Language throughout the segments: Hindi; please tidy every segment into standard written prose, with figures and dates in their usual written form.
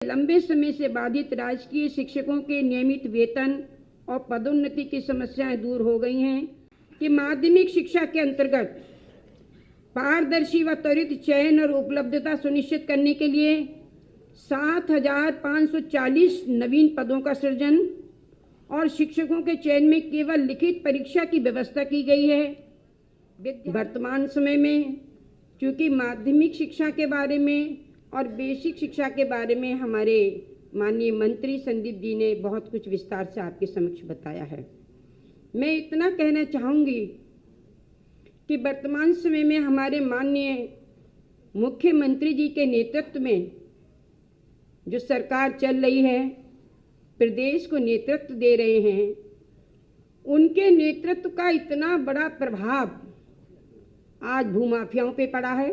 लंबे समय से बाधित राजकीय शिक्षकों के नियमित वेतन और पदोन्नति की समस्याएं दूर हो गई हैं कि माध्यमिक शिक्षा के अंतर्गत पारदर्शी व त्वरित चयन और उपलब्धता सुनिश्चित करने के लिए 7,540 नवीन पदों का सृजन और शिक्षकों के चयन में केवल लिखित परीक्षा की व्यवस्था की गई है। वर्तमान समय में चूंकि माध्यमिक शिक्षा के बारे में और बेसिक शिक्षा के बारे में हमारे माननीय मंत्री संदीप जी ने बहुत कुछ विस्तार से आपके समक्ष बताया है, मैं इतना कहना चाहूँगी कि वर्तमान समय में हमारे माननीय मुख्यमंत्री जी के नेतृत्व में जो सरकार चल रही है, प्रदेश को नेतृत्व दे रहे हैं, उनके नेतृत्व का इतना बड़ा प्रभाव आज भूमाफियाओं पे पड़ा है,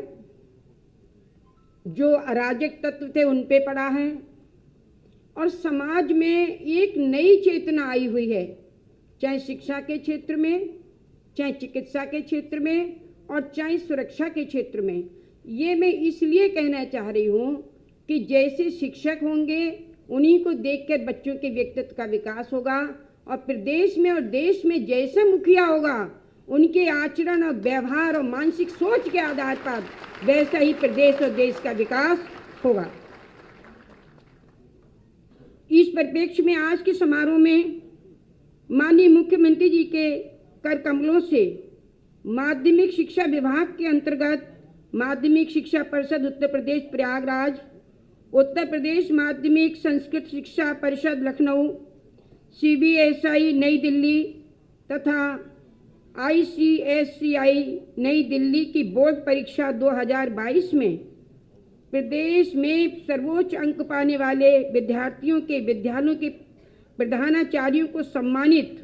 जो अराजक तत्व थे उन पे पड़ा है और समाज में एक नई चेतना आई हुई है, चाहे शिक्षा के क्षेत्र में, चाहे चिकित्सा के क्षेत्र में और चाहे सुरक्षा के क्षेत्र में। ये मैं इसलिए कहना चाह रही हूँ कि जैसे शिक्षक होंगे उन्हीं को देखकर बच्चों के व्यक्तित्व का विकास होगा और प्रदेश में और देश में जैसा मुखिया होगा उनके आचरण और व्यवहार और मानसिक सोच के आधार पर वैसा ही प्रदेश और देश का विकास होगा। इस परिप्रेक्ष्य में आज के समारोह में माननीय मुख्यमंत्री जी के कर कमलों से माध्यमिक शिक्षा विभाग के अंतर्गत माध्यमिक शिक्षा परिषद उत्तर प्रदेश प्रयागराज, उत्तर प्रदेश माध्यमिक संस्कृत शिक्षा परिषद लखनऊ, CBSI नई दिल्ली तथा ICSCI नई दिल्ली की बोर्ड परीक्षा 2022 में प्रदेश में सर्वोच्च अंक पाने वाले विद्यार्थियों के विद्यालयों के प्रधानाचार्यों को सम्मानित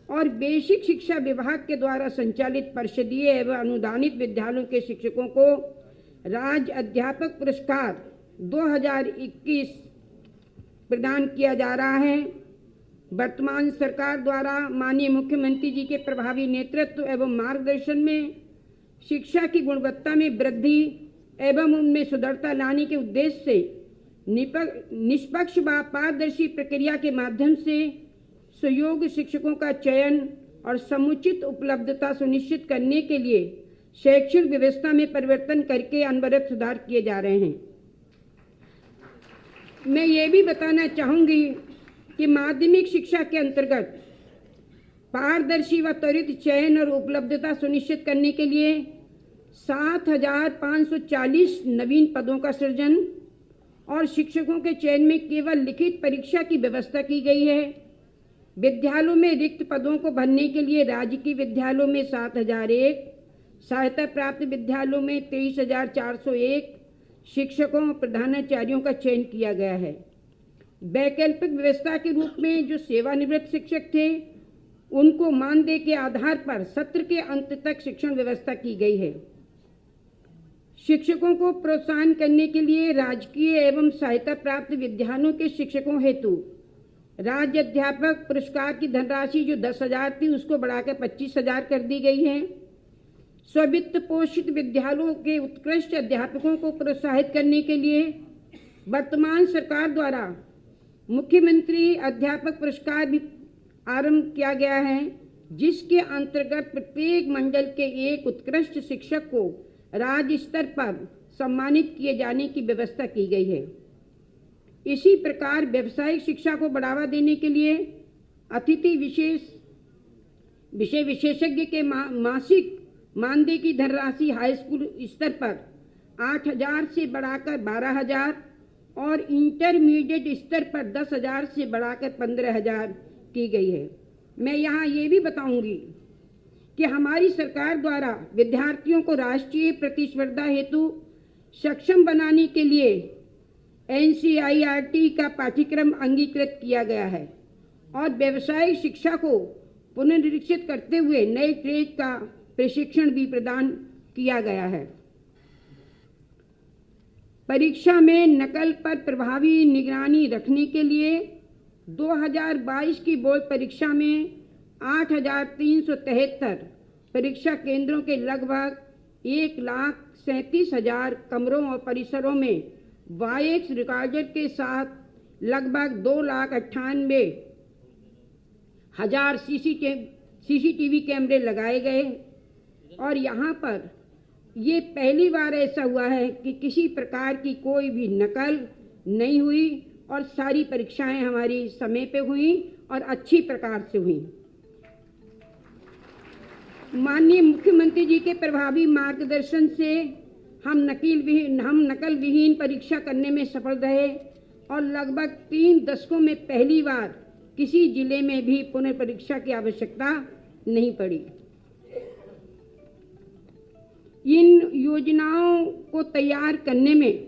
और बेसिक शिक्षा विभाग के द्वारा संचालित परिषदीय एवं अनुदानित विद्यालयों के शिक्षकों को राज्य अध्यापक पुरस्कार 2021 प्रदान किया जा रहा है। वर्तमान सरकार द्वारा माननीय मुख्यमंत्री जी के प्रभावी नेतृत्व एवं मार्गदर्शन में शिक्षा की गुणवत्ता में वृद्धि एवं उनमें सुदृढ़ता लाने के उद्देश्य से निष्पक्ष व पारदर्शी प्रक्रिया के माध्यम से सुयोग्य शिक्षकों का चयन और समुचित उपलब्धता सुनिश्चित करने के लिए शैक्षणिक व्यवस्था में परिवर्तन करके अनवरत सुधार किए जा रहे हैं। मैं ये भी बताना चाहूँगी कि माध्यमिक शिक्षा के अंतर्गत पारदर्शी व त्वरित चयन और उपलब्धता सुनिश्चित करने के लिए 7,540 नवीन पदों का सृजन और शिक्षकों के चयन में केवल लिखित परीक्षा की व्यवस्था की गई है। विद्यालयों में रिक्त पदों को भरने के लिए राजकीय विद्यालयों में 7,001, सहायता प्राप्त विद्यालयों में 23,401 शिक्षकों और प्रधानाचार्यों का चयन किया गया है। वैकल्पिक व्यवस्था के रूप में जो सेवानिवृत्त शिक्षक थे उनको मानदेय के आधार पर सत्र के अंत तक शिक्षण व्यवस्था की गई है। शिक्षकों को प्रोत्साहन करने के लिए राजकीय एवं सहायता प्राप्त विद्यालयों के शिक्षकों हेतु राज्य अध्यापक पुरस्कार की धनराशि जो 10,000 थी उसको बढ़ाकर 25,000 कर दी गई है। स्ववित्त पोषित विद्यालयों के उत्कृष्ट अध्यापकों को प्रोत्साहित करने के लिए वर्तमान सरकार द्वारा मुख्यमंत्री अध्यापक पुरस्कार भी आरंभ किया गया है, जिसके अंतर्गत प्रत्येक मंडल के एक उत्कृष्ट शिक्षक को राज्य स्तर पर सम्मानित किए जाने की व्यवस्था की गई है। इसी प्रकार व्यावसायिक शिक्षा को बढ़ावा देने के लिए अतिथि विषय विशेषज्ञ के मासिक मानदेय की धनराशि हाई स्कूल स्तर पर 8,000 से बढ़ाकर 12,000 और इंटरमीडिएट स्तर पर 10,000 से बढ़ाकर 15,000 की गई है। मैं यहाँ ये भी बताऊंगी कि हमारी सरकार द्वारा विद्यार्थियों को राष्ट्रीय प्रतिस्पर्धा हेतु सक्षम बनाने के लिए NCERT का पाठ्यक्रम अंगीकृत किया गया है और व्यावसायिक शिक्षा को पुनर्निरीक्षित करते हुए नए ट्रेड का प्रशिक्षण भी प्रदान किया गया है। परीक्षा में नकल पर प्रभावी निगरानी रखने के लिए 2022 की बोर्ड परीक्षा में 8,373 परीक्षा केंद्रों के लगभग 1,37,000 कमरों और परिसरों में वाईएक्स रिकॉर्डर के साथ लगभग 2,98,000 सीसीटीवी कैमरे लगाए गए और यहाँ पर ये पहली बार ऐसा हुआ है कि किसी प्रकार की कोई भी नकल नहीं हुई और सारी परीक्षाएं हमारी समय पे हुई और अच्छी प्रकार से हुई। माननीय मुख्यमंत्री जी के प्रभावी मार्गदर्शन से हम नकल विहीन परीक्षा करने में सफल रहे और लगभग 3 दशकों में पहली बार किसी जिले में भी पुनर्परीक्षा की आवश्यकता नहीं पड़ी। इन योजनाओं को तैयार करने में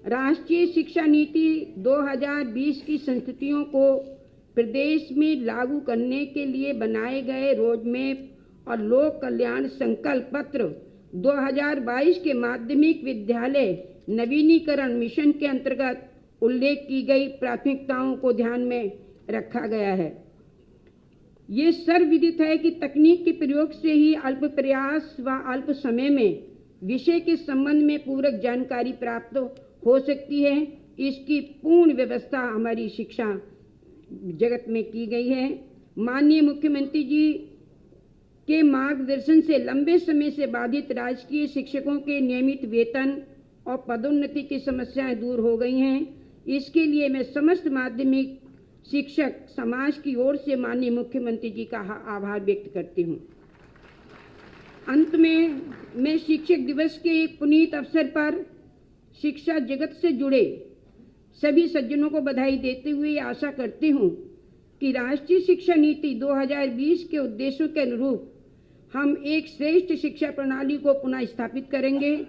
राष्ट्रीय शिक्षा नीति 2020 की संस्तुतियों को प्रदेश में लागू करने के लिए बनाए गए रोडमैप और लोक कल्याण संकल्प पत्र 2022 के माध्यमिक विद्यालय नवीनीकरण मिशन के अंतर्गत उल्लेख की गई प्राथमिकताओं को ध्यान में रखा गया है। ये सर्वविदित है कि तकनीक के प्रयोग से ही अल्प प्रयास व अल्प समय में विषय के संबंध में पूरक जानकारी प्राप्त हो सकती है। इसकी पूर्ण व्यवस्था हमारी शिक्षा जगत में की गई है। माननीय मुख्यमंत्री जी के मार्गदर्शन से लंबे समय से बाधित राजकीय शिक्षकों के नियमित वेतन और पदोन्नति की समस्याएं दूर हो गई हैं। इसके लिए मैं समस्त माध्यमिक शिक्षक समाज की ओर से माननीय मुख्यमंत्री जी का आभार व्यक्त करती हूं। अंत में मैं शिक्षक दिवस के एक पुनीत अवसर पर शिक्षा जगत से जुड़े सभी सज्जनों को बधाई देते हुए आशा करती हूं कि राष्ट्रीय शिक्षा नीति 2020 के उद्देश्यों के अनुरूप हम एक श्रेष्ठ शिक्षा प्रणाली को पुनः स्थापित करेंगे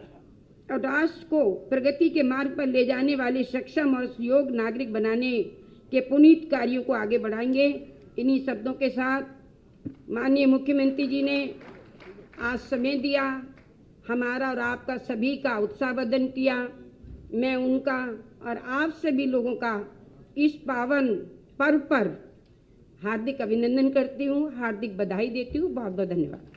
और राष्ट्र को प्रगति के मार्ग पर ले जाने वाले सक्षम और योग्य नागरिक बनाने के पुनीत कार्यों को आगे बढ़ाएंगे। इन्हीं शब्दों के साथ माननीय मुख्यमंत्री जी ने आज समय दिया, हमारा और आपका सभी का उत्साहवर्धन किया। मैं उनका और आप सभी लोगों का इस पावन पर्व पर हार्दिक अभिनंदन करती हूँ, हार्दिक बधाई देती हूँ। बहुत बहुत धन्यवाद।